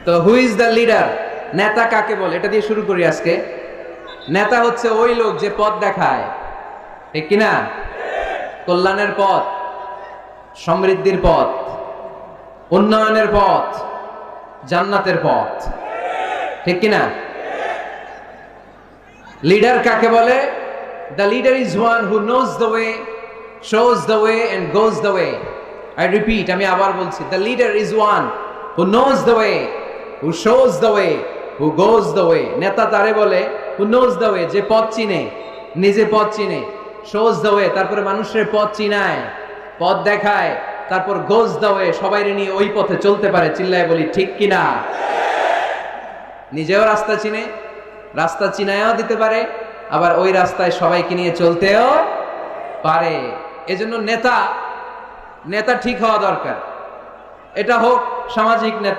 তো who is the leader? নেতা কাকে বলে, এটা দিয়ে শুরু করি আজকে। নেতা হচ্ছে ওই লোক যে পথ দেখায়, ঠিক কিনা? কল্যাণের পথ, সমৃদ্ধির পথ, উন্নয়নের পথ, জান্নাতের পথ, ঠিক কিনা? লিডার কাকে বলে? The leader is one who knows the way, shows the way and goes the way. I repeat, আমি আবার বলছি, the leader is one who knows the way, who shows the way, who goes the way. নেতা তারে বলে হু knows the way, যে পথ চিনে, নিজে পথ চিনে, শোজ দ্য ওয়ে, তারপরে মানুষের পথ চিনায়, পথ দেখায়, তারপর গোজ দ্য ওয়ে, সবাই নিয়ে ওই পথে চলতে পারে। চিল্লায় বলি ঠিক কিনা? নিজেও রাস্তা চিনে, রাস্তা চিনায়ও দিতে পারে, আবার ওই রাস্তায় সবাইকে নিয়ে চলতেও পারে। এজন্য নেতা ঠিক হওয়া দরকার। এটা হোক সামাজিক নেতা,